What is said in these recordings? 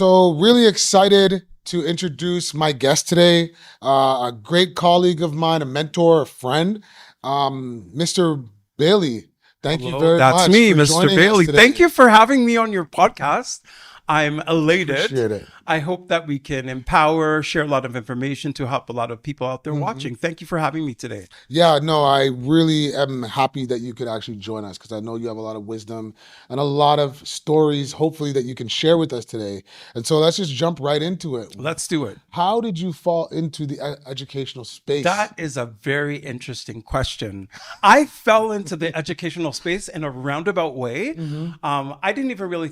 So, really excited to introduce my guest today, a great colleague of mine, a mentor, a friend, Mr. Bailey. Thank you Hello, very that's much me, for Mr. joining us Bailey. Thank today. you for having me on your podcast. I'm elated. Appreciate it. I hope that we can empower, share a lot of information to help a lot of people out there Mhm. watching. Thank you for having me today. Yeah, no, I really am happy that you could actually join us because I know you have a lot of wisdom and a lot of stories, hopefully, that you can share with us today. And so let's just jump right into it. Let's do it. How did you fall into the educational space? That is a very interesting question. I fell into the educational space in a roundabout way. Hmm. I didn't even really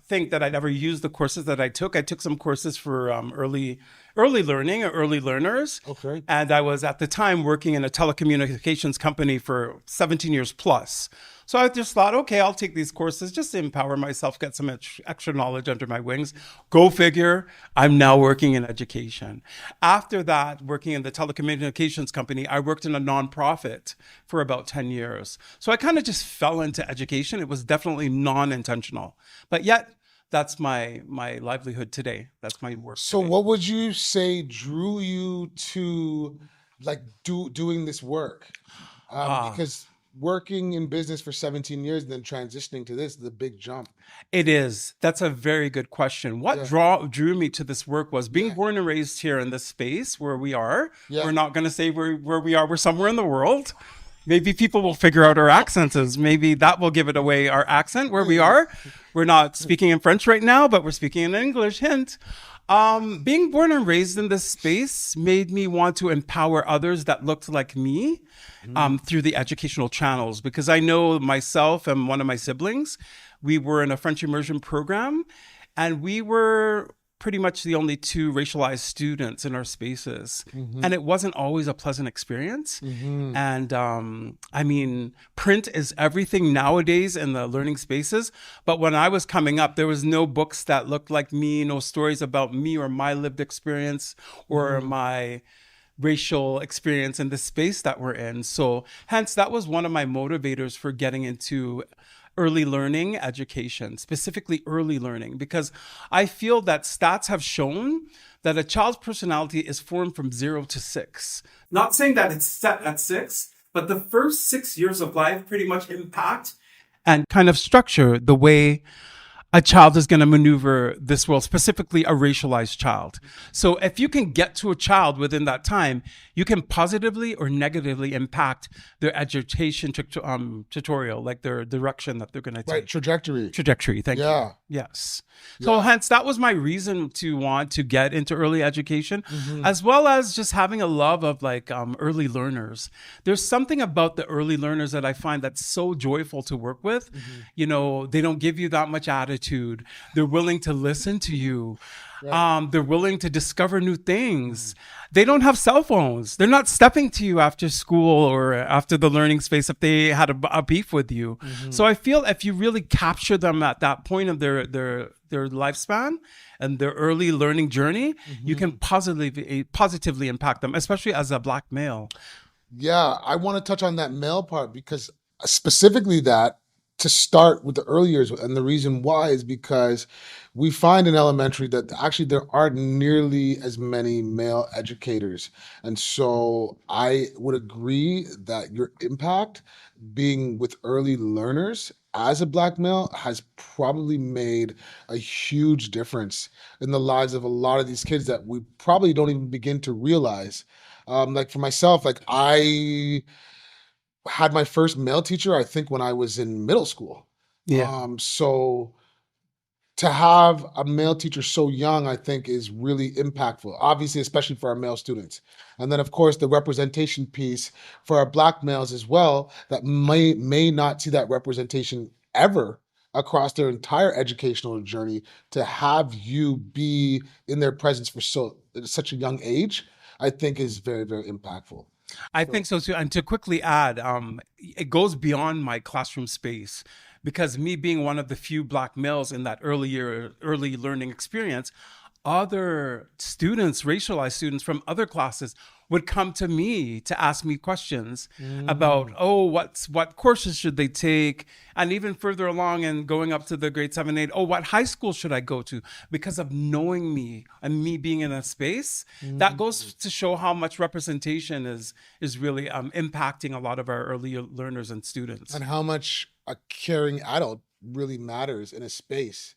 think that I'd ever use the courses that I took. I took some courses for early learning or early learners, Okay. and I was at the time working in a telecommunications company for 17 years plus. So I just thought, okay, I'll take these courses just to empower myself, get some extra knowledge under my wings. Go figure, I'm now working in education. After that, working in the telecommunications company, I worked in a nonprofit for about 10 years. So I kind of just fell into education. It was definitely non-intentional. But yet, that's my livelihood today. That's my work So, today. what would you say drew you to like doing this work? Ah, Because working in business for 17 years and then transitioning to this is a big jump. it is. That's a very good question. What Yeah, drew me to this work was being yeah, born and raised here in this space where we are. yeah. We're not going to say where we are. We're somewhere in the world. Maybe people will figure out our accents. Maybe that will give it away. Our accent where we are. We're not speaking in French right now, but we're speaking in English. Hint. Being born and raised in this space made me want to empower others that looked like me Mhm. through the educational channels because I know myself and one of my siblings, we were in a French immersion program and we were pretty much the only two racialized students in our spaces. Mhm. And it wasn't always a pleasant experience. Mhm. And I mean, print is everything nowadays in the learning spaces. But when I was coming up, there was no books that looked like me, no stories about me or my lived experience or Mhm. my racial experience in the space that we're in. So, hence, that was one of my motivators for getting into early learning education, specifically early learning, because I feel that stats have shown that a child's personality is formed from 0 to 6. Not saying that it's set at 6, but the first 6 years of life pretty much impact and kind of structure the way a child is going to maneuver this world, specifically a racialized child. So if you can get to a child within that time, you can positively or negatively impact their education tutorial, like their direction that they're going to Right, take. trajectory. Trajectory, thank you. Yeah, Yes. So yeah. hence that was my reason to want to get into early education, Mhm. as well as just having a love of like early learners. There's something about the early learners that I find that's so joyful to work with. Mhm. You know, they don't give you that much attitude. They're willing to listen to you. Right. They're willing to discover new things. They don't have cell phones. They're not stepping to you after school or after the learning space if they had a beef with you. Mhm. So I feel if you really capture them at that point of their lifespan and their early learning journey, you can Mhm. positively impact them, especially as a black male. Yeah, I want to touch on that male part because specifically that to start with the early years. And the reason why is because we find in elementary that actually there aren't nearly as many male educators. And so I would agree that your impact being with early learners as a black male has probably made a huge difference in the lives of a lot of these kids that we probably don't even begin to realize. Like for myself, like I had my first male teacher, I think when I was in middle school. Yeah. So to have a male teacher so young, I think is really impactful, obviously, especially for our male students. And then, of course, the representation piece for our black males as well, that may not see that representation ever across their entire educational journey. To have you be in their presence for such a young age, I think is very, very impactful. I So, think so too. And to quickly add, it goes beyond my classroom space because me being one of the few black males in that early learning experience, other students, racialized students from other classes, would come to me to ask me questions about, Mm. oh, what courses should they take, and even further along and going up to the grade 7, 8, oh, what high school should I go to? Because of knowing me and me being in a space, that Mm. goes to show how much representation is really impacting a lot of our early learners and students. And how much a caring adult really matters in a space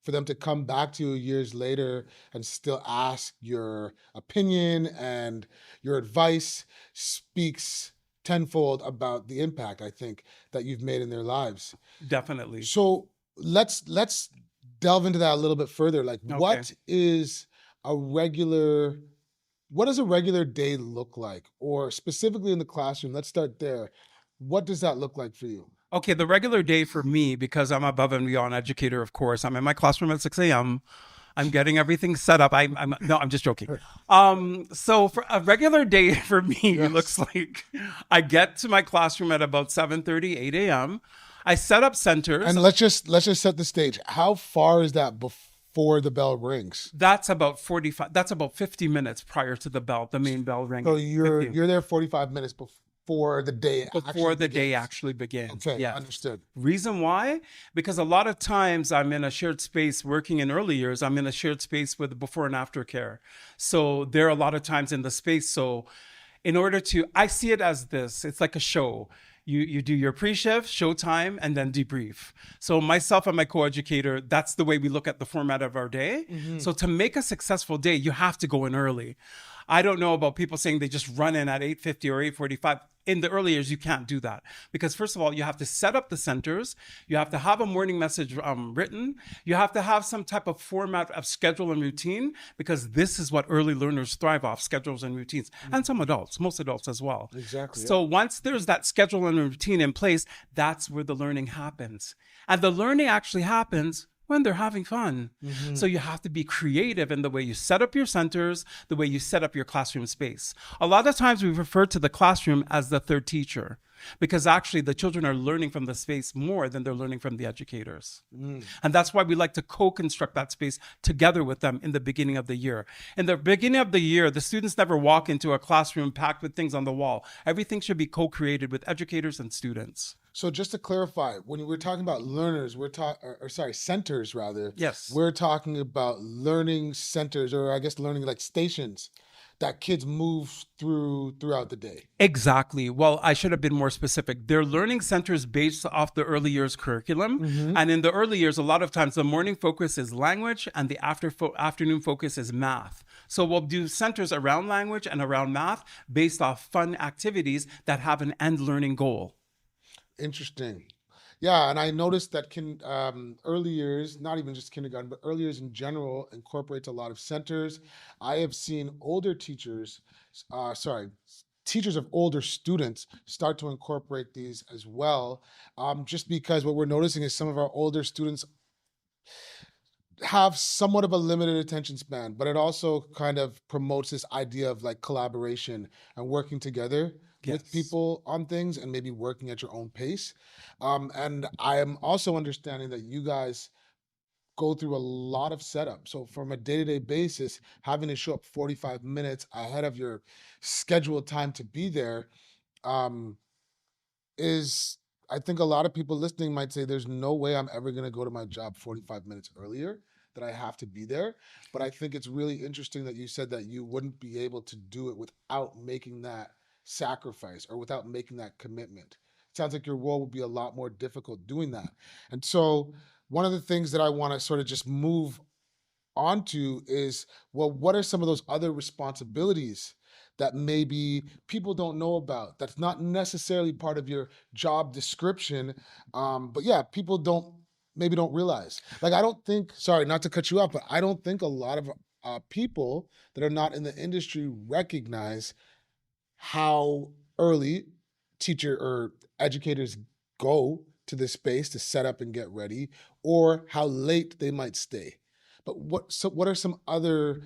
for them to come back to you years later and still ask your opinion and your advice speaks tenfold about the impact I think that you've made in their lives. Definitely. So let's delve into that a little bit further. Like Okay. a regular what does a regular day look like? Or specifically in the classroom, let's start there. What does that look like for you? Okay, the regular day for me, because I'm above and beyond educator, of course, I'm in my classroom at 6 a.m. I'm getting everything set up. I'm no, I'm just joking. So for a regular day for me looks Yes. like I get to my classroom at about 7:30, 8 a.m. I set up centers. And let's just set the stage. How far is that before the bell rings? That's about 45, that's about 50 minutes prior to the bell, the main bell So ringing. you're 50 you're there 45 minutes before the day before actually the day begins. actually begins. Okay, Yes. understood. Reason why? Because a lot of times I'm in a shared space working in early years. I'm in a shared space with before and after care. So there are a lot of times in the space. So in order to, I see it as this, it's like a show. You do your pre-shift, showtime, and then debrief. So myself and my co-educator, that's the way we look at the format of our day. Hmm. So to make a successful day, you have to go in early. I don't know about people saying they just run in at 8:50 or 8:45. In the early years, you can't do that because first of all, you have to set up the centers. You have to have a morning message written. You have to have some type of format of schedule and routine because this is what early learners thrive off: schedules and routines, and some adults, most adults as well. Exactly, yeah. So once there's that schedule and routine in place, that's where the learning happens, and the learning actually happens when they're having fun. Hmm. So you have to be creative in the way you set up your centers, the way you set up your classroom space. A lot of times we refer to the classroom as the third teacher because actually the children are learning from the space more than they're learning from the educators. Mm. And that's why we like to co-construct that space together with them in the beginning of the year. In the beginning of the year, the students never walk into a classroom packed with things on the wall. Everything should be co-created with educators and students. So just to clarify, when we're talking about learners, we're talking, or sorry, centers rather, Yes. we're talking about learning centers, or I guess learning like stations that kids move throughout the day. Exactly. Well, I should have been more specific. They're learning centers based off the early years curriculum. Hmm. And in the early years, a lot of times the morning focus is language and the afternoon focus is math. So we'll do centers around language and around math based off fun activities that have an end learning goal. Interesting. Yeah, and I noticed that early years, not even just kindergarten, but early years in general, incorporates a lot of centers. I have seen older teachers, sorry, teachers of older students start to incorporate these as well. Just because what we're noticing is some of our older students have somewhat of a limited attention span, but it also kind of promotes this idea of like collaboration and working together with Yes. people on things and maybe working at your own pace. And I am also understanding that you guys go through a lot of setup. So from a day-to-day basis, having to show up 45 minutes ahead of your scheduled time to be there, um, is I think a lot of people listening might say there's no way I'm ever going to go to my job 45 minutes earlier, that I have to be there. But I think it's really interesting that you said that you wouldn't be able to do it without making that sacrifice or without making that commitment. It sounds like your role would be a lot more difficult doing that. And so one of the things that I want to sort of just move onto is, well, what are some of those other responsibilities that maybe people don't know about, that's not necessarily part of your job description, but yeah, people don't realize. Like, I don't think, sorry, not to cut you off, but I don't think a lot of people that are not in the industry recognize how early teacher or educators go to this space to set up and get ready, or how late they might stay. But what are some other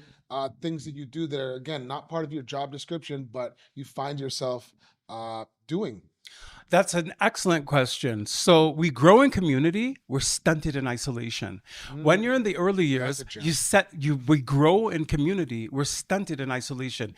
things that you do that are, again, not part of your job description, but you find yourself doing? That's an excellent question. So we grow in community, we're stunted in isolation. When you're in the early That's years, a gem. we grow in community, we're stunted in isolation.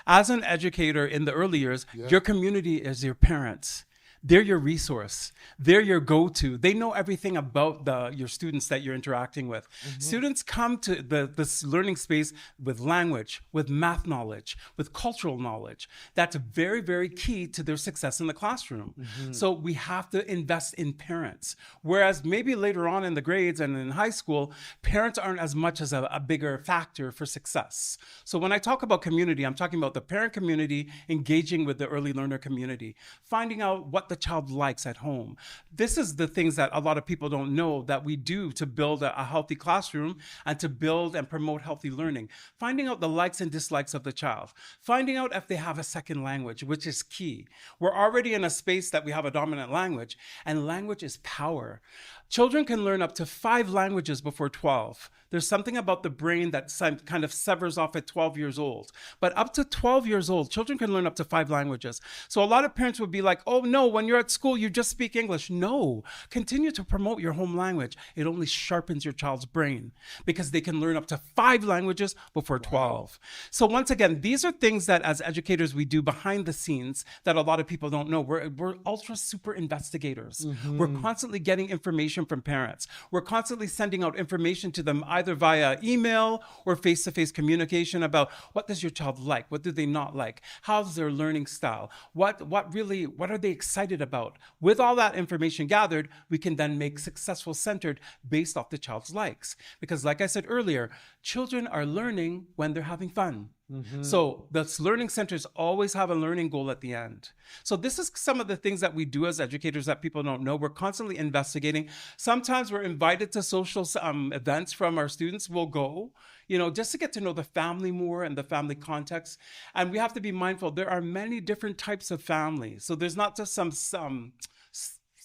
As an educator in the early years, Yeah. your community is your parents. They're your resource. They're your go-to. They know everything about your students that you're interacting with. Hmm. Students come to this learning space with language, with math knowledge, with cultural knowledge. That's very, very key to their success in the classroom. Hmm. So we have to invest in parents. Whereas maybe later on in the grades and in high school, parents aren't as much as a bigger factor for success. So when I talk about community, I'm talking about the parent community engaging with the early learner community, finding out what the child likes at home. This is the things that a lot of people don't know that we do to build a healthy classroom and to build and promote healthy learning. Finding out the likes and dislikes of the child, finding out if they have a second language, which is key. We're already in a space that we have a dominant language, and language is power. Children can learn up to 5 languages before 12. There's something about the brain that kind of severs off at 12 years old. But up to 12 years old, children can learn up to 5 languages. So a lot of parents would be like, oh no, when you're at school, you just speak English. No, continue to promote your home language. It only sharpens your child's brain because they can learn up to 5 languages before Wow. 12. So once again, these are things that as educators we do behind the scenes that a lot of people don't know. We're ultra super investigators. We're Hmm. constantly getting information from parents. We're constantly sending out information to them either via email or face-to-face communication about what does your child like? What do they not like? How's their learning style? What are they excited about? With all that information gathered, we can then make successful centered based off the child's likes. Because like I said earlier, children are learning when they're having fun. Hmm. So the learning centers always have a learning goal at the end. So this is some of the things that we do as educators that people don't know. We're constantly investigating. Sometimes we're invited to social events from our students. We'll go, just to get to know the family more and the family context. And we have to be mindful. There are many different types of families. So there's not just some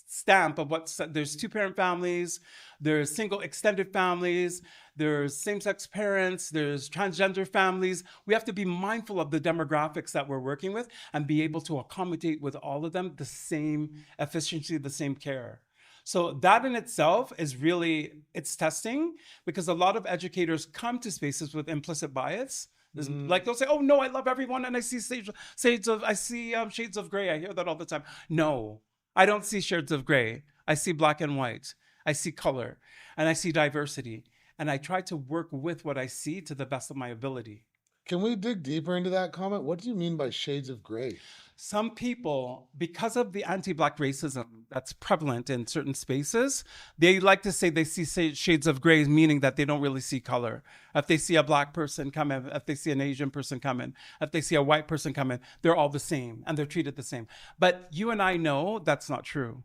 stamp of there's two-parent families, there's single extended families, there's same-sex parents, there's transgender families. We have to be mindful of the demographics that we're working with and be able to accommodate with all of them the same efficiency, the same care. So that in itself is really, it's testing because a lot of educators come to spaces with implicit bias. Like they'll say, "Oh no, I love everyone, and I see shades of gray." I hear that all the time. No, I don't see shades of gray. I see black and white. I see color, and I see diversity, and I try to work with what I see to the best of my ability. Can we dig deeper into that comment? What do you mean by shades of gray? Some people, because of the anti-black racism that's prevalent in certain spaces, they like to say they see shades of gray, meaning that they don't really see color. If they see a black person come in, if they see an Asian person come in, if they see a white person come in, they're all the same and they're treated the same. But you and I know that's not true.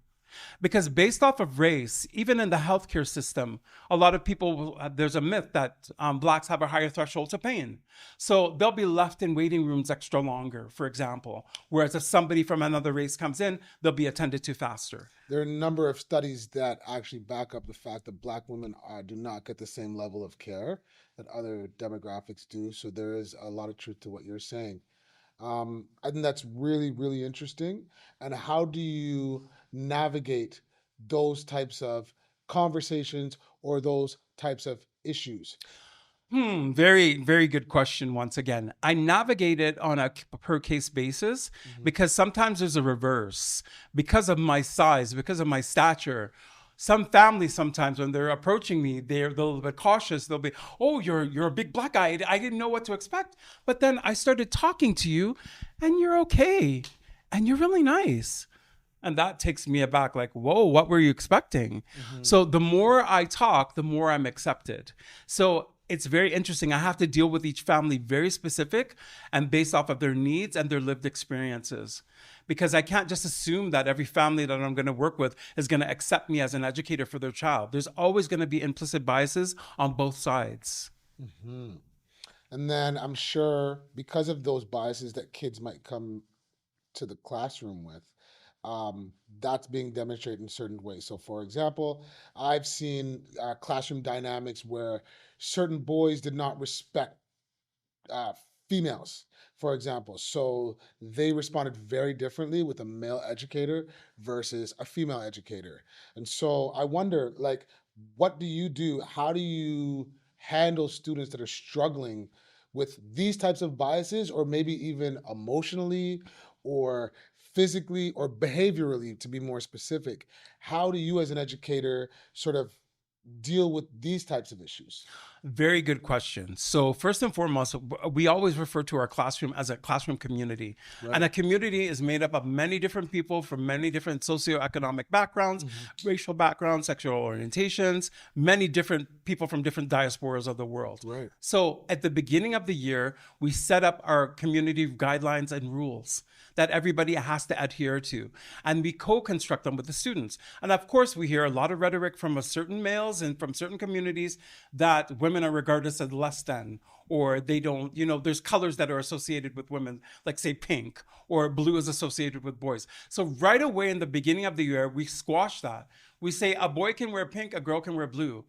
Because based off of race, even in the healthcare system, a lot of people, there's a myth that blacks have a higher threshold to pain. So they'll be left in waiting rooms extra longer, for example. Whereas if somebody from another race comes in, they'll be attended to faster. There are a number of studies that actually back up the fact that Black women do not get the same level of care that other demographics do. So there is a lot of truth to what you're saying. I think that's really, really interesting. And how do you navigate those types of conversations or those types of issues? Very, very good question once again. I navigate it on a per case basis Hmm. because sometimes there's a reverse. Because of my size, because of my stature, some families sometimes when they're approaching me, they're a little bit cautious. They'll be, "Oh, you're a big black guy. I didn't know what to expect." But then I started talking to you and you're okay. And you're really nice. And that takes me aback, like, whoa, what were you expecting? Hmm. So the more I talk, the more I'm accepted. So it's very interesting. I have to deal with each family very specific and based off of their needs and their lived experiences. Because I can't just assume that every family that I'm going to work with is going to accept me as an educator for their child. There's always going to be implicit biases on both sides. Hmm. And then I'm sure because of those biases that kids might come to the classroom with, that's being demonstrated in certain ways. So, for example, I've seen classroom dynamics where certain boys did not respect females, for example. So they responded very differently with a male educator versus a female educator. And so I wonder, like, what do you do? How do you handle students that are struggling with these types of biases, or maybe even emotionally or physically or behaviorally, to be more specific? How do you, as an educator, sort of deal with these types of issues? Very good question. So, first and foremost, we always refer to our classroom as a classroom community. And Right. a community is made up of many different people from many different socioeconomic backgrounds, racial backgrounds, sexual orientations, many different people from different diasporas of the world. Right. So, at the beginning of the year, we set up our community guidelines and rules that everybody has to adhere to. And we co-construct them with the students. And of course, we hear a lot of rhetoric from certain males and from certain communities that women are regarded as less than, or they don't, there's colors that are associated with women, like say pink, or blue is associated with boys. So right away in the beginning of the year, we squash that. We say a boy can wear pink, a girl can wear blue.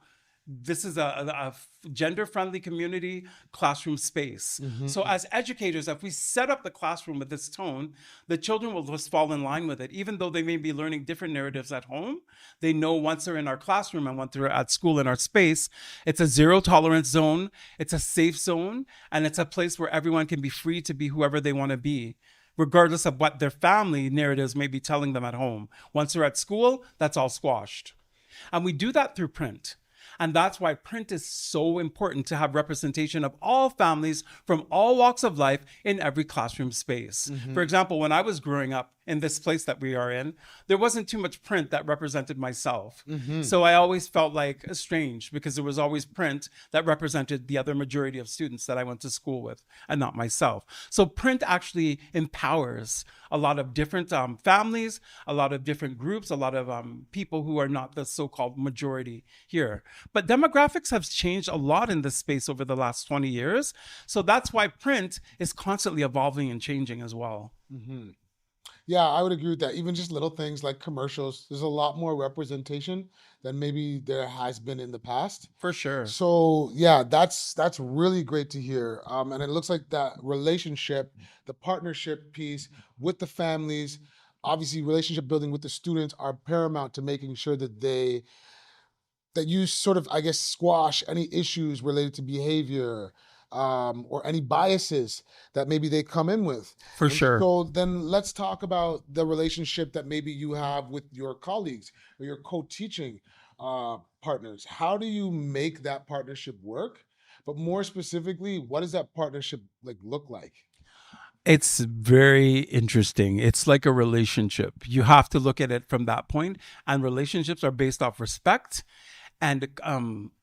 This is a gender-friendly community classroom space. So as educators, if we set up the classroom with this tone, the children will just fall in line with it. Even though they may be learning different narratives at home, they know once they're in our classroom and once they're at school in our space, it's a zero tolerance zone, it's a safe zone, and it's a place where everyone can be free to be whoever they want to be, regardless of what their family narratives may be telling them at home. Once they're at school, that's all squashed. And we do that through print. And that's why print is so important, to have representation of all families from all walks of life in every classroom space. For example, when I was growing up in this place that we are in, there wasn't too much print that represented myself. So I always felt like strange because there was always print that represented the other majority of students that I went to school with and not myself. So print actually empowers a lot of different families, a lot of different groups, a lot of people who are not the so-called majority here. But demographics have changed a lot in this space over the last 20 years. So that's why print is constantly evolving and changing as well. Yeah, I would agree with that. Even just little things like commercials, there's a lot more representation than maybe there has been in the past. For sure. So yeah, that's really great to hear. And it looks like that relationship, the partnership piece with the families, obviously relationship building with the students are paramount to making sure that you sort of, I guess, squash any issues related to behavior, or any biases that maybe they come in with. For And sure. so then let's talk about the relationship that maybe you have with your colleagues or your co-teaching partners. How do you make that partnership work? But more specifically, what does that partnership like look like? It's very interesting. It's like a relationship. You have to look at it from that point. And relationships are based off respect and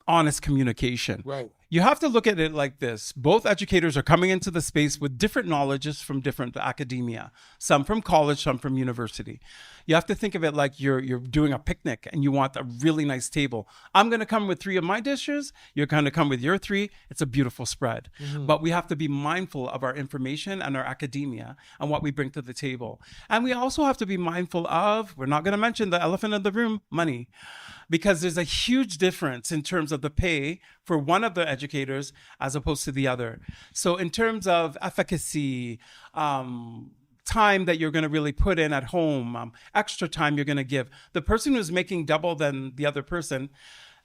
honest communication. Right. You have to look at it like this. Both educators are coming into the space with different knowledges from different academia, some from college, some from university. You have to think of it like you're doing a picnic and you want a really nice table. I'm going to come with 3 of my dishes. You're going to come with your 3. It's a beautiful spread. But we have to be mindful of our information and our academia and what we bring to the table. And we also have to be mindful of, we're not going to mention the elephant in the room, money. Because there's a huge difference in terms of the pay for one of the educators as opposed to the other. So in terms of efficacy, time that you're going to really put in at home, extra time you're going to give, the person who's making double than the other person,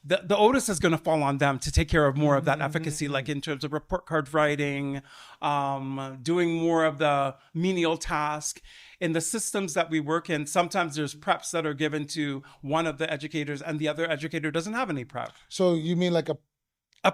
the onus is going to fall on them to take care of more of that efficacy, like in terms of report card writing, doing more of the menial task. In the systems that we work in, sometimes there's preps that are given to one of the educators and the other educator doesn't have any prep. So you mean like A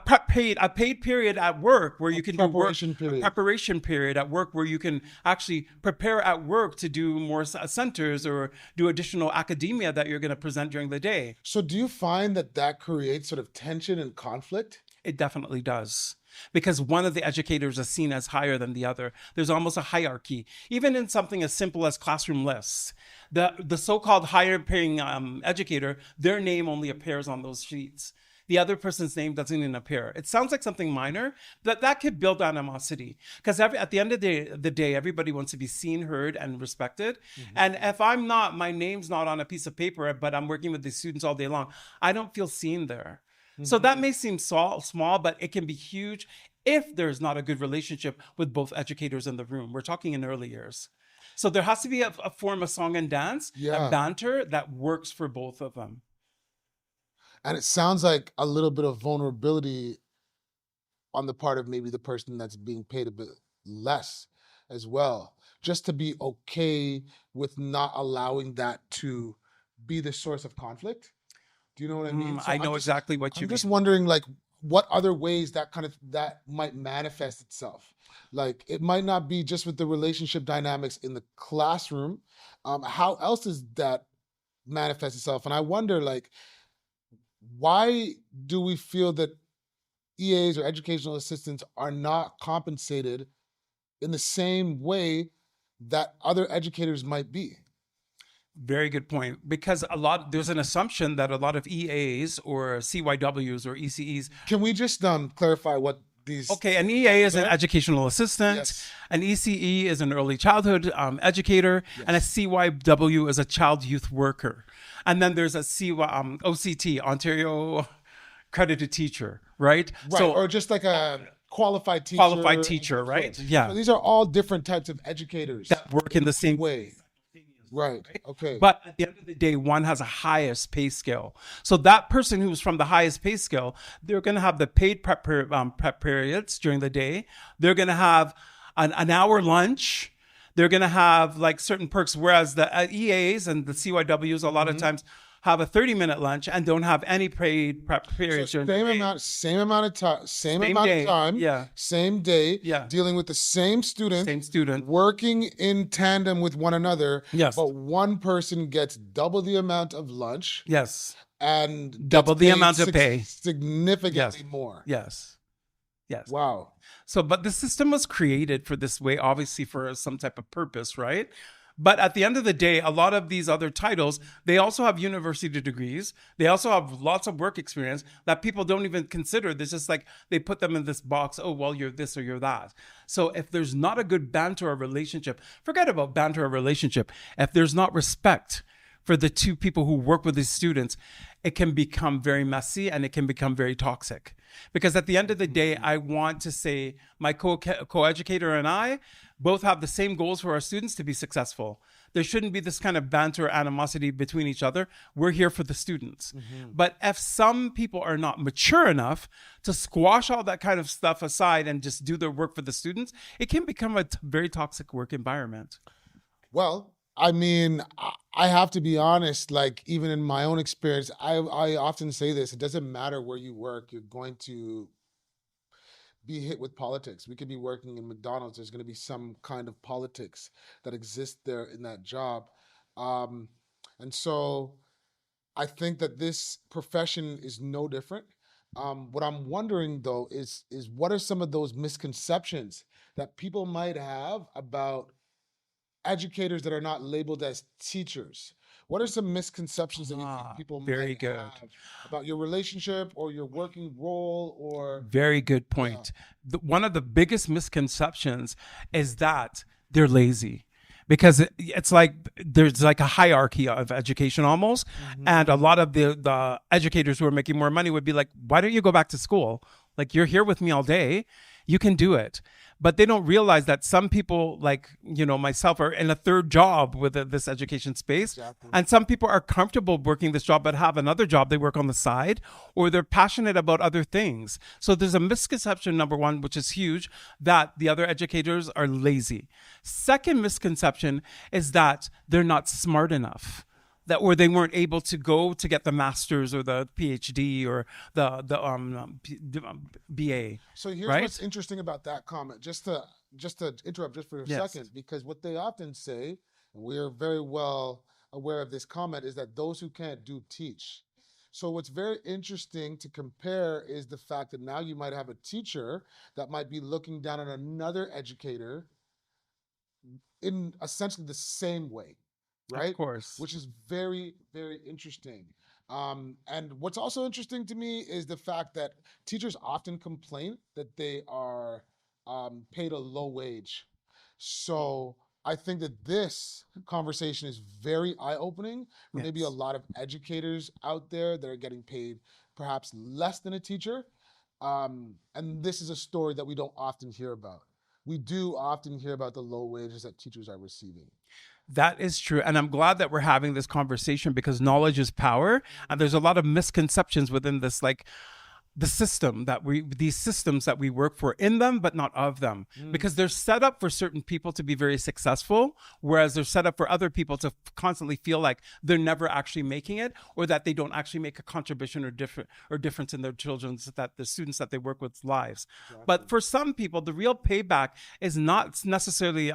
paid period at work where you can do work, preparation period? preparation period at work where you can actually prepare at work to do more centers or do additional academia that you're going to present during the day. So do you find that that creates sort of tension and conflict? It definitely does. Because one of the educators is seen as higher than the other. There's almost a hierarchy. Even in something as simple as classroom lists, the so-called higher paying educator, their name only appears on those sheets. The other person's name doesn't even appear. It sounds like something minor, but that could build animosity. Because at the end of the day, everybody wants to be seen, heard, and respected. And if my name's not on a piece of paper, but I'm working with the students all day long, I don't feel seen there. So that may seem small, but it can be huge. if there's not a good relationship with both educators in the room. We're talking in early years. So there has to be a form of song and dance, a Yeah. banter that works for both of them. And it sounds like a little bit of vulnerability on the part of maybe the person that's being paid a bit less as well, just to be okay with not allowing that to be the source of conflict. Do you know what I mean? So I know exactly what you I'm just mean. wondering, like, what other ways that might manifest itself. Like, it might not be just with the relationship dynamics in the classroom. How else does that manifest itself? And I wonder, like, why do we feel that EAs or educational assistants are not compensated in the same way that other educators might be? Very good point. Because there's an assumption that a lot of EAs or CYWs or ECEs. Can we just clarify what these Okay, an EA is an there? educational assistant, Yes. an ECE is an early childhood educator, and a Yes. CYW is a child youth worker. And then there's a OCT, Ontario Accredited Teacher, right? Right. So Or just like a qualified teacher. qualified teacher, right? So Yeah, these are all different types of educators that work in the same way. Right. Okay. But at the end of the day, one has a highest pay scale. So that person who's from the highest pay scale, they're going to have the paid prep periods during the day. They're going to have an hour lunch. They're going to have like certain perks, whereas the EAs and the CYWs a lot of times have a 30-minute lunch and don't have any paid prep periods So during the day. same amount of time, same Same amount day. of time, Yeah. same day, Yeah. dealing with the same student, Same student. working in tandem with one another. Yes. But one person gets double the amount of lunch Yes. and Double gets the paid amount of pay. significantly Yes. more. Yes. Yes. Wow. So, but the system was created for this way, obviously for some type of purpose, right? But at the end of the day, a lot of these other titles, they also have university degrees. They also have lots of work experience that people don't even consider. There's just like they put them in this box. Oh, well, you're this or you're that. So if there's not a good banter or relationship, forget about banter or relationship. If there's not respect for the two people who work with these students, it can become very messy and it can become very toxic. Because at the end of the day, I want to say my co-educator and I both have the same goals for our students to be successful. There shouldn't be this kind of banter or animosity between each other. We're here for the students. But if some people are not mature enough to squash all that kind of stuff aside and just do their work for the students, it can become a very toxic work environment. Well, I mean, I have to be honest, like even in my own experience, I often say this, it doesn't matter where you work, you're going to be hit with politics. We could be working in McDonald's, there's going to be some kind of politics that exists there in that job. Um, and so I think that this profession is no different. What I'm wondering though is what are some of those misconceptions that people might have about educators that are not labeled as teachers? What are some misconceptions that you think people Very might good. have about your relationship or your working role or Very good point. One of the biggest misconceptions is that they're lazy because it's like there's like a hierarchy of education almost. And a lot of the educators who are making more money would be like, why don't you go back to school? Like you're here with me all day. You can do it. But they don't realize that some people like, myself are in a third job with this education space. Exactly. And some people are comfortable working this job, but have another job they work on the side, or they're passionate about other things. So there's a misconception, number one, which is huge, that the other educators are lazy. Second misconception is that they're not smart enough. That or they weren't able to go to get the master's or the PhD or BA. So here's Right? what's interesting about that comment, just to interrupt just for a Yes. second, because what they often say, and we are very well aware of this comment, is that those who can't do teach. So what's very interesting to compare is the fact that now you might have a teacher that might be looking down on another educator in essentially the same way, right? Of course. Which is very, very interesting. And what's also interesting to me is the fact that teachers often complain that they are paid a low wage. So I think that this conversation is very eye-opening for maybe a Yes. lot of educators out there that are getting paid perhaps less than a teacher. And this is a story that we don't often hear about. We do often hear about the low wages that teachers are receiving. That is true. And I'm glad that we're having this conversation because knowledge is power. And there's a lot of misconceptions within this, like these systems that we work for in them, but not of them, because they're set up for certain people to be very successful, whereas they're set up for other people to constantly feel like they're never actually making it, or that they don't actually make a contribution or difference in their children's, that the students that they work with lives. Exactly. But for some people, the real payback is not necessarily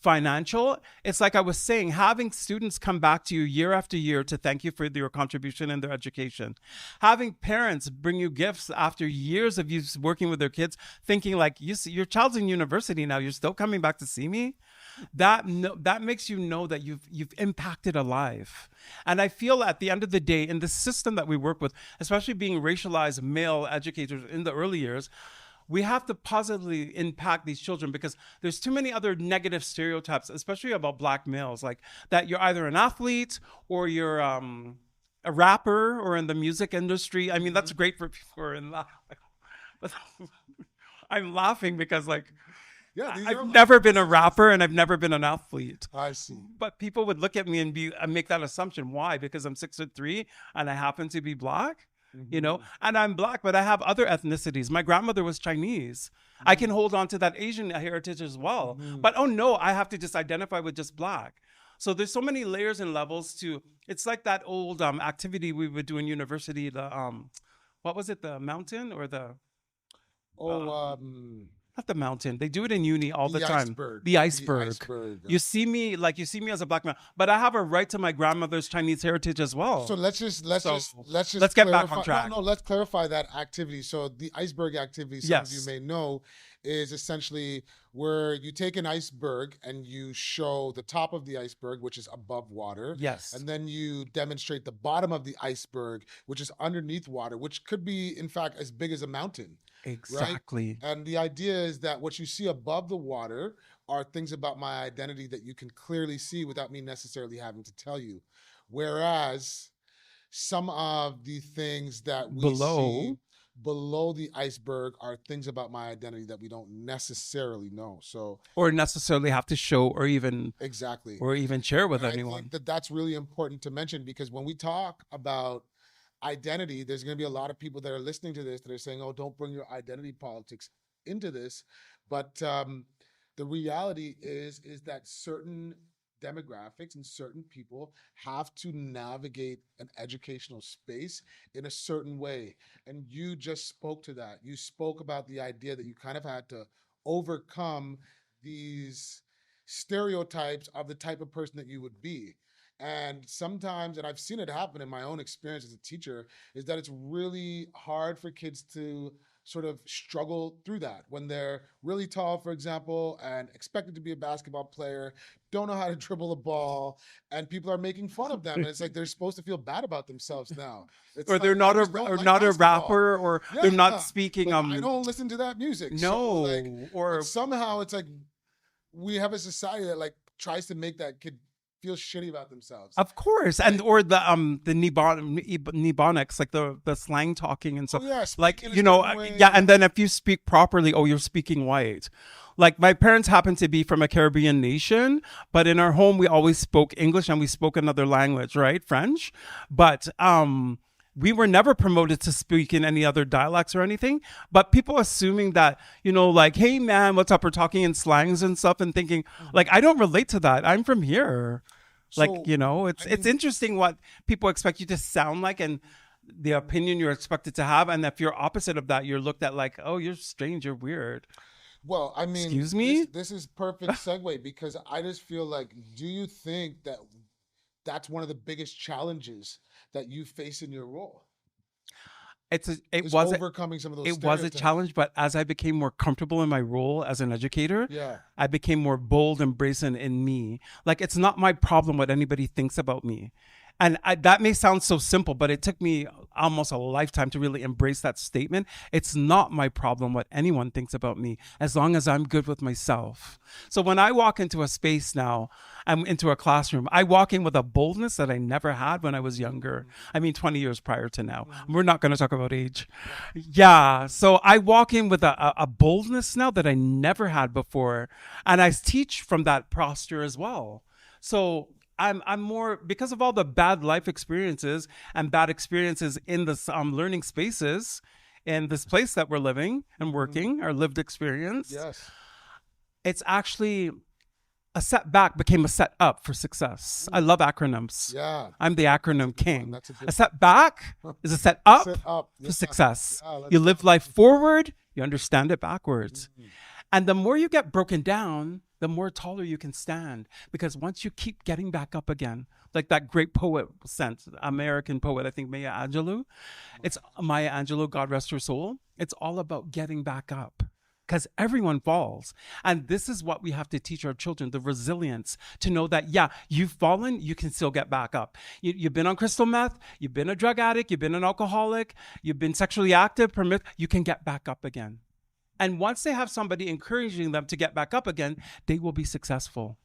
financial. It's like I was saying, having students come back to you year after year to thank you for your contribution in their education, having parents bring you gifts after years of you working with their kids, thinking like, your child's in university now, you're still coming back to see me. That makes you know that you've impacted a life. And I feel at the end of the day, in the system that we work with, especially being racialized male educators in the early years, we have to positively impact these children, because there's too many other negative stereotypes, especially about Black males, like that you're either an athlete or you're a rapper or in the music industry. I mean, that's great for people who are in that. But I'm laughing because, like, Yeah, I've never been a rapper and I've never been an athlete. I see. But people would look at me and make that assumption. Why? Because I'm 6'3" and I happen to be Black. You know, and I'm Black, but I have other ethnicities. My grandmother was Chinese. I can hold on to that Asian heritage as well. But oh no, I have to just identify with just Black. So there's so many layers and levels to. It's like that old activity we would do in university. The what was it? The mountain or the not the mountain. They do it in uni all the time. Iceberg. The iceberg. The iceberg. You see me as a Black man, but I have a right to my grandmother's Chinese heritage as well. So let's get back on track. No, let's clarify that activity. So the iceberg activity, some of you may know, is essentially where you take an iceberg and you show the top of the iceberg, which is above water. Yes. And then you demonstrate the bottom of the iceberg, which is underneath water, which could be, in fact, as big as a mountain. Exactly. Right? And the idea is that what you see above the water are things about my identity that you can clearly see without me necessarily having to tell you. Whereas some of the things that we see below the iceberg are things about my identity that we don't necessarily know. So, or necessarily have to show or even share with anyone. I think that's really important to mention, because when we talk about identity, there's going to be a lot of people that are listening to this that are saying, oh, don't bring your identity politics into this. But the reality is that certain demographics and certain people have to navigate an educational space in a certain way. And you just spoke to that. You spoke about the idea that you kind of had to overcome these stereotypes of the type of person that you would be. And sometimes, and I've seen it happen in my own experience as a teacher, is that it's really hard for kids to sort of struggle through that when they're really tall, for example, and expected to be a basketball player, don't know how to dribble a ball, and people are making fun of them. And it's like they're supposed to feel bad about themselves now. It's or like, they're not a rapper, or they're not speaking. Like, I don't listen to that music. No, so, or somehow it's like we have a society that like tries to make that kid feel shitty about themselves. Of course. And or the Ebonics, like the slang talking and stuff. Oh, yeah, like, you know, and then if you speak properly, oh, you're speaking white. Like, my parents happen to be from a Caribbean nation, but in our home we always spoke English and we spoke another language, right? French. But we were never promoted to speak in any other dialects or anything, but people assuming that, you know, like, hey man, what's up? We're talking in slangs and stuff, and thinking like, I don't relate to that. I'm from here. So, like, you know, it's interesting what people expect you to sound like and the opinion you're expected to have. And if you're opposite of that, you're looked at like, oh, you're strange, you're weird. Well, I mean, excuse me? This is perfect segue, because I just feel like, do you think that that's one of the biggest challenges that you face in your role? It was overcoming some of those. It was a challenge, but as I became more comfortable in my role as an educator, yeah, I became more bold and brazen in me. Like, it's not my problem what anybody thinks about me. And that may sound so simple, but it took me almost a lifetime to really embrace that statement. It's not my problem what anyone thinks about me, as long as I'm good with myself. So when I walk into a space now, I'm into a classroom, I walk in with a boldness that I never had when I was younger. I mean, 20 years prior to now. We're not going to talk about age. Yeah. So I walk in with a boldness now that I never had before. And I teach from that posture as well. So I'm more, because of all the bad life experiences and bad experiences in the learning spaces in this place that we're living and working, our lived experience. Yes. It's actually a setback became a set up for success. I love acronyms. Yeah. I'm the acronym king. That's a good A setback is a set up Set up. for Yeah. success. Yeah, You live life forward, you understand it backwards. And the more you get broken down, the more taller you can stand. Because once you keep getting back up again, like that great poet sent, American poet, I think Maya Angelou. It's Maya Angelou, God rest her soul. It's all about getting back up. Because everyone falls. And this is what we have to teach our children, the resilience, to know that, yeah, you've fallen, you can still get back up. You've been on crystal meth, you've been a drug addict, you've been an alcoholic, you've been sexually active, you can get back up again. And once they have somebody encouraging them to get back up again, they will be successful.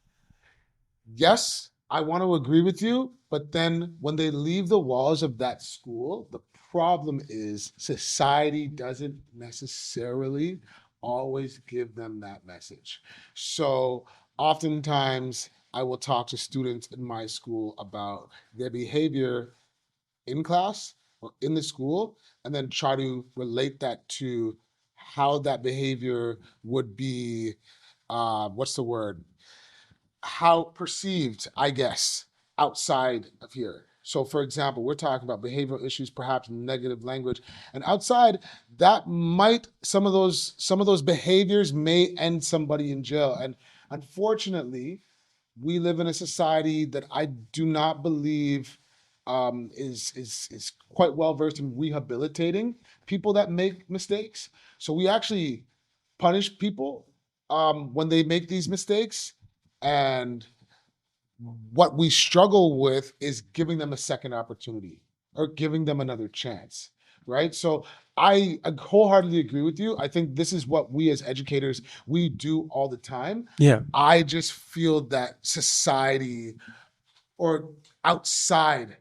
Yes, I want to agree with you, but then when they leave the walls of that school, the problem is society doesn't necessarily always give them that message. So oftentimes I will talk to students in my school about their behavior in class or in the school, and then try to relate that to how that behavior would be, what's the word? How perceived, I guess, outside of here. So, for example, we're talking about behavioral issues, perhaps negative language, and outside that might some of those behaviors may end somebody in jail. And unfortunately, we live in a society that I do not believe is quite well versed in rehabilitating people that make mistakes. So we actually punish people when they make these mistakes, and what we struggle with is giving them a second opportunity or giving them another chance, right? So I wholeheartedly agree with you. I think this is what we as educators, we do all the time. Yeah. I just feel that society or outside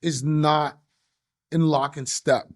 is not in lock and step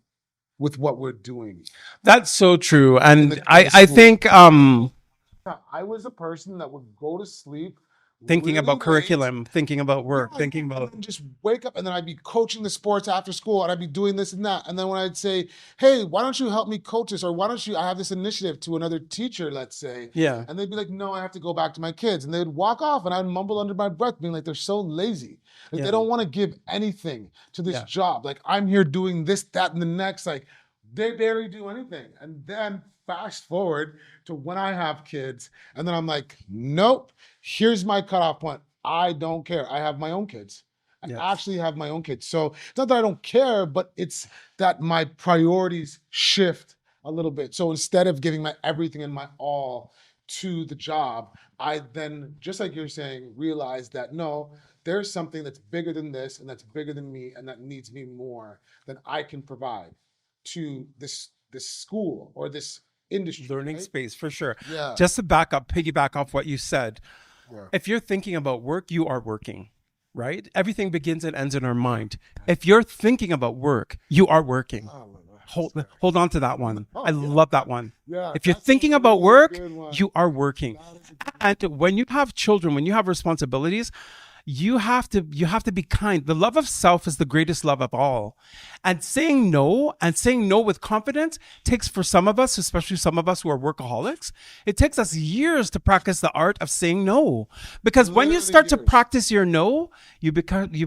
with what we're doing. That's so true. In And the I school. think I was a person that would go to sleep thinking really about late. curriculum, thinking about work, Yeah, thinking and about then just wake up, and then I'd be coaching the sports after school, and I'd be doing this and that. And then when I'd say, "Hey, why don't you help me coach this?" or "Why don't you? I have this initiative," to another teacher, let's say, yeah. and they'd be like, "No, I have to go back to my kids," and they'd walk off, and I'd mumble under my breath, being like, "They're so lazy. Like Yeah. they don't want to give anything to this Yeah. job. Like I'm here doing this, that, and the next. Like they barely do anything." And then fast forward to when I have kids, and then I'm like, "Nope. Here's my cutoff point. I don't care. I have my own kids. I Yes. actually have my own kids." So it's not that I don't care, but it's that my priorities shift a little bit. So instead of giving my everything and my all to the job, I then, just like you're saying, realize that no, there's something that's bigger than this and that's bigger than me and that needs me more than I can provide to this school or this industry. Learning right? space for sure. Yeah. Just to piggyback off what you said, Yeah. if you're thinking about work, you are working, right? Everything begins and ends in our mind. If you're thinking about work, you are working. Hold on to that one. I love that one. Yeah, If you're that's a thinking about really work, good one. you are working. And when you have children, when you have responsibilities, you have to be kind. The love of self is the greatest love of all. And saying no with confidence takes, for some of us, especially some of us who are workaholics, it takes us years to practice the art of saying no. Because when you Literally start to years. practice your no, you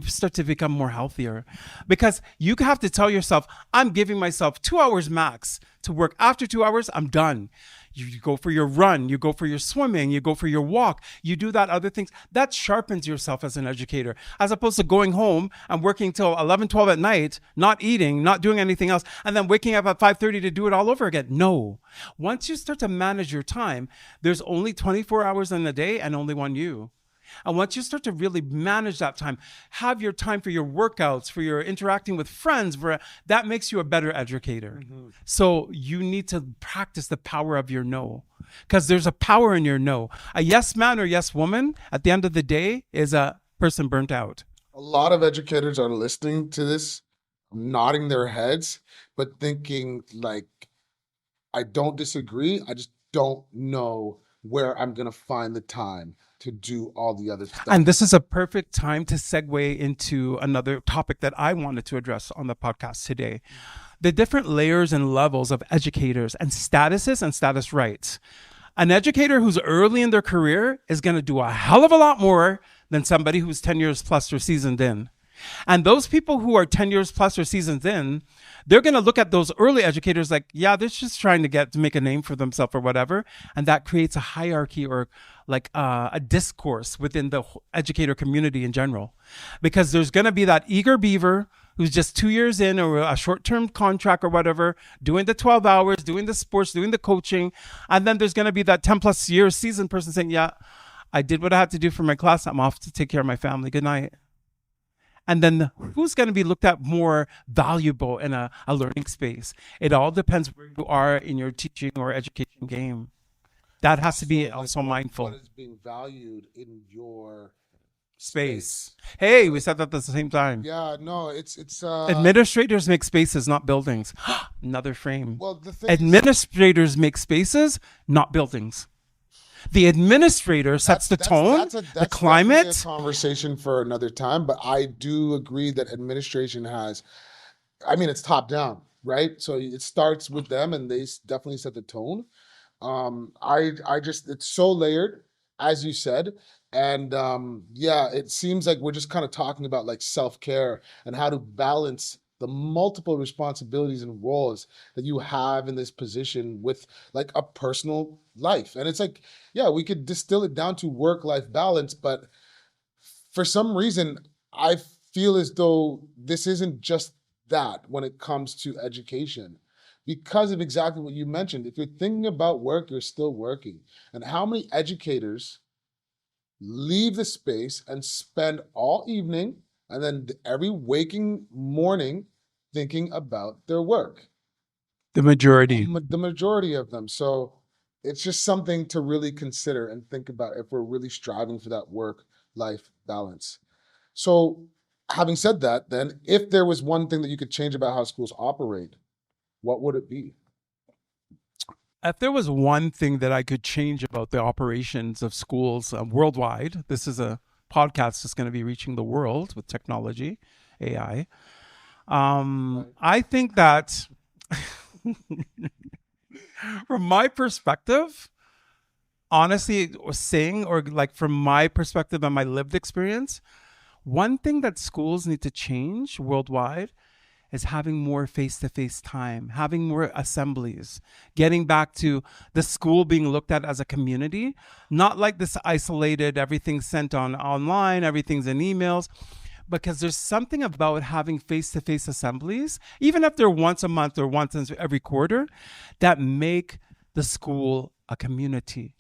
start to become more healthier. Because you have to tell yourself, I'm giving myself 2 hours max to work. After 2 hours, I'm done. You go for your run, you go for your swimming, you go for your walk, you do that other things. That sharpens yourself as an educator, as opposed to going home and working till 11, 12 at night, not eating, not doing anything else, and then waking up at 5:30 to do it all over again. No. Once you start to manage your time, there's only 24 hours in a day and only one you. And once you start to really manage that time, have your time for your workouts, for your interacting with friends, that makes you a better educator. So you need to practice the power of your no, because there's a power in your no. A yes man or yes woman at the end of the day is a person burnt out. A lot of educators are listening to this, nodding their heads, but thinking like, I don't disagree. I just don't know where I'm gonna find the time to do all the other And stuff. this is a perfect time to segue into another topic that I wanted to address on the podcast today. The different layers and levels of educators and statuses and status rights. An educator who's early in their career is going to do a hell of a lot more than somebody who's 10 years plus or seasoned in. And those people who are 10 years plus or seasoned in, they're going to look at those early educators like, yeah, they're just trying to make a name for themselves or whatever. And that creates a hierarchy or like a discourse within the educator community in general. Because there's going to be that eager beaver who's just 2 years in or a short-term contract or whatever, doing the 12 hours, doing the sports, doing the coaching. And then there's going to be that 10 plus years seasoned person saying, yeah, I did what I had to do for my class. I'm off to take care of my family. Good night. And then who's going to be looked at more valuable in a learning space? It all depends where you are in your teaching or education game. That has to be also mindful. What is being valued in your Space. Hey, we said that at the same time. Yeah, no, it's Administrators make spaces, not buildings. Another frame. well, the thing is, Administrators make spaces, not buildings. The administrator sets the tone, that's the definitely a climate. conversation for another time, but I do agree that administration has, I mean, it's top down, right? So it starts with them and they definitely set the tone. I just, it's so layered, as you said. And yeah, it seems like we're just kind of talking about like self-care and how to balance the multiple responsibilities and roles that you have in this position with like a personal life. And it's like, yeah, we could distill it down to work-life balance, but for some reason, I feel as though this isn't just that when it comes to education. Because of exactly what you mentioned. If you're thinking about work, you're still working. And how many educators leave the space and spend all evening and then every waking morning thinking about their work? The majority. The majority of them. So it's just something to really consider and think about if we're really striving for that work-life balance. So having said that, then, if there was one thing that you could change about how schools operate, what would it be? If there was one thing that I could change about the operations of schools worldwide, this is a podcast that's going to be reaching the world with technology, AI. I think that from my perspective, honestly, or like from my perspective and my lived experience, one thing that schools need to change worldwide is having more face-to-face time, having more assemblies, getting back to the school being looked at as a community, not like this isolated, everything's sent online, everything's in emails, because there's something about having face-to-face assemblies, even if they're once a month or once every quarter, that make the school a community.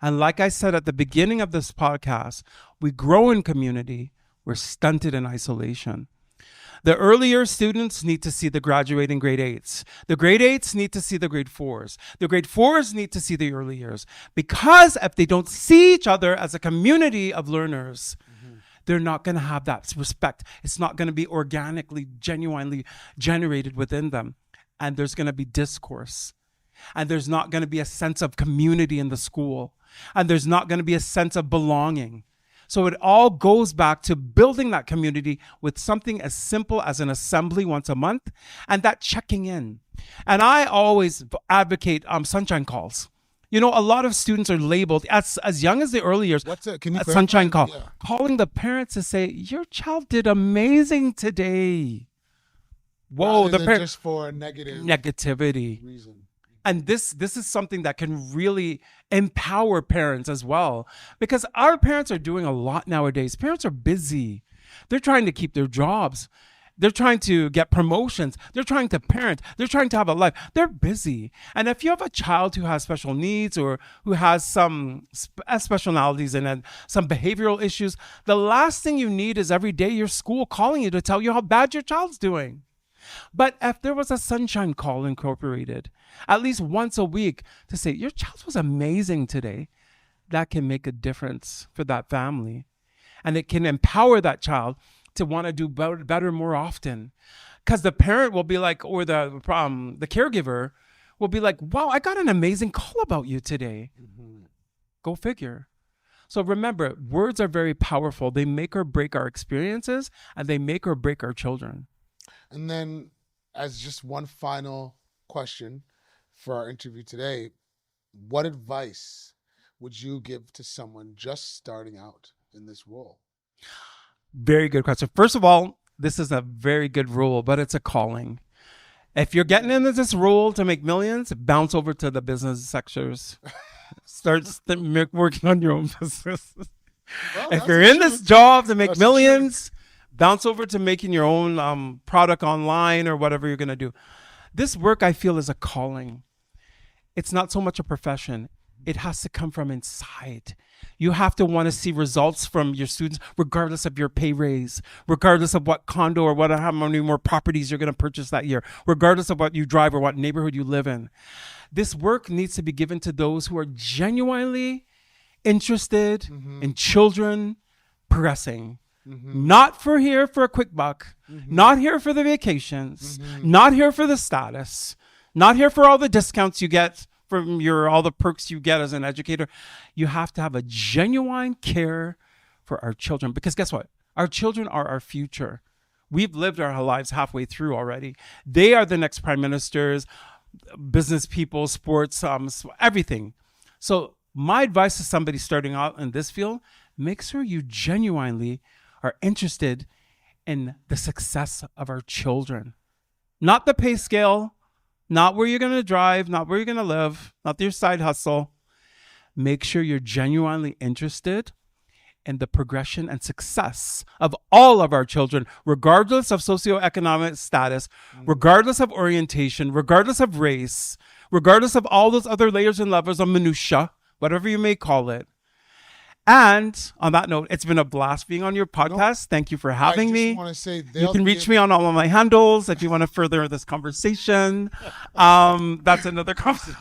And like I said at the beginning of this podcast, we grow in community, we're stunted in isolation. The earlier students need to see the graduating grade 8s. The grade 8s need to see the grade 4s. The grade 4s need to see the early years. Because if they don't see each other as a community of learners, they're not going to have that respect. It's not going to be organically, genuinely generated within them. And there's going to be discourse. And there's not going to be a sense of community in the school. And there's not going to be a sense of belonging. So it all goes back to building that community with something as simple as an assembly once a month and that checking in. And I always advocate sunshine calls. You know, a lot of students are labeled as young as the early years. What's it? Can you A clarify? sunshine call. Yeah. Calling the parents to say, your child did amazing today. Whoa, Rather the than parents. just for a negative Negativity. reason. And this is something that can really empower parents as well, because our parents are doing a lot nowadays. Parents are busy. They're trying to keep their jobs. They're trying to get promotions. They're trying to parent. They're trying to have a life. They're busy. And if you have a child who has special needs or who has some specialities and some behavioral issues, the last thing you need is every day your school calling you to tell you how bad your child's doing. But if there was a sunshine call incorporated, at least once a week to say, your child was amazing today, that can make a difference for that family. And it can empower that child to want to do better more often. Because the parent will be like, or the caregiver will be like, wow, I got an amazing call about you today. Mm-hmm. Go figure. So remember, words are very powerful. They make or break our experiences, and they make or break our children. And then, as just one final question for our interview today, what advice would you give to someone just starting out in this role? Very good question. First of all, this is a very good rule, but it's a calling. If you're getting into this role to make millions, bounce over to the business sectors. Start working on your own business. Well, if you're in this job to make millions, bounce over to making your own product online or whatever you're going to do. This work, I feel, is a calling. It's not so much a profession. It has to come from inside. You have to want to see results from your students, regardless of your pay raise, regardless of what condo or how many more properties you're going to purchase that year, regardless of what you drive or what neighborhood you live in. This work needs to be given to those who are genuinely interested in children progressing. Mm-hmm. Not for a quick buck, not here for the vacations, not here for the status, not here for all the discounts you get from all the perks you get as an educator. You have to have a genuine care for our children, because guess what? Our children are our future. We've lived our lives halfway through already. They are the next prime ministers, business people, sports, everything. So my advice to somebody starting out in this field, make sure you genuinely are interested in the success of our children. Not the pay scale, not where you're going to drive, not where you're going to live, not your side hustle. Make sure you're genuinely interested in the progression and success of all of our children, regardless of socioeconomic status, regardless of orientation, regardless of race, regardless of all those other layers and levels of minutia, whatever you may call it. And on that note, it's been a blast being on your podcast. Thank you for having me. You can reach me on all of my handles if you want to further this conversation. That's another conversation.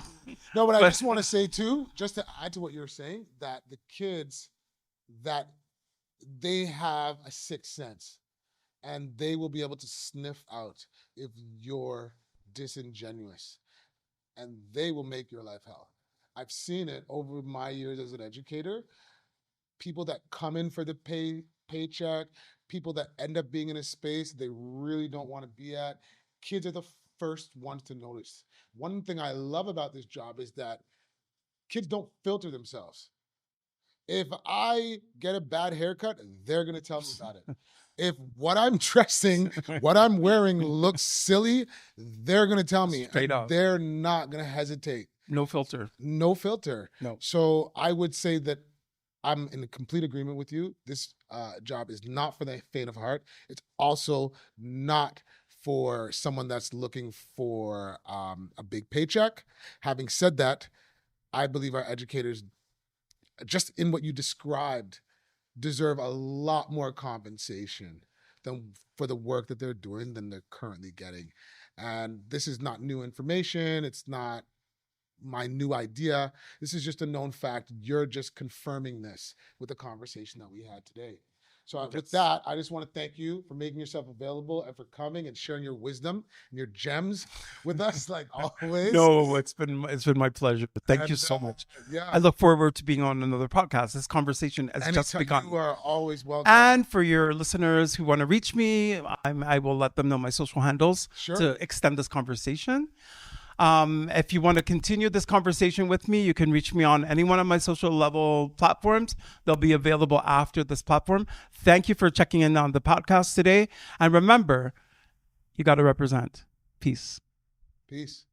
No, but I just want to say too, just to add to what you're saying, that the kids, that they have a sixth sense, and they will be able to sniff out if you're disingenuous, and they will make your life hell. I've seen it over my years as an educator. People that come in for the paycheck, people that end up being in a space they really don't want to be at. Kids are the first ones to notice. One thing I love about this job is that kids don't filter themselves. If I get a bad haircut, they're going to tell me about it. If what I'm dressing, what I'm wearing looks silly, they're going to tell me. Straight up. They're not going to hesitate. No filter. No filter. No. So I would say that I'm in complete agreement with you. This job is not for the faint of heart. It's also not for someone that's looking for a big paycheck. Having said that, I believe our educators, just in what you described, deserve a lot more compensation than for the work that they're doing than they're currently getting. And this is not new information. It's not my new idea. This is just a known fact. You're just confirming this with the conversation that we had today. So with that, I just want to thank you for making yourself available and for coming and sharing your wisdom and your gems with us, like always. No, it's been my pleasure. Thank you so much. Yeah, I look forward to being on another podcast. This conversation has just begun. You are always welcome. And for your listeners who want to reach me, I will let them know my social handles to extend this conversation. If you want to continue this conversation with me, you can reach me on any one of my social level platforms. They'll be available after this platform. Thank you for checking in on the podcast today. And remember, you got to represent. Peace. Peace.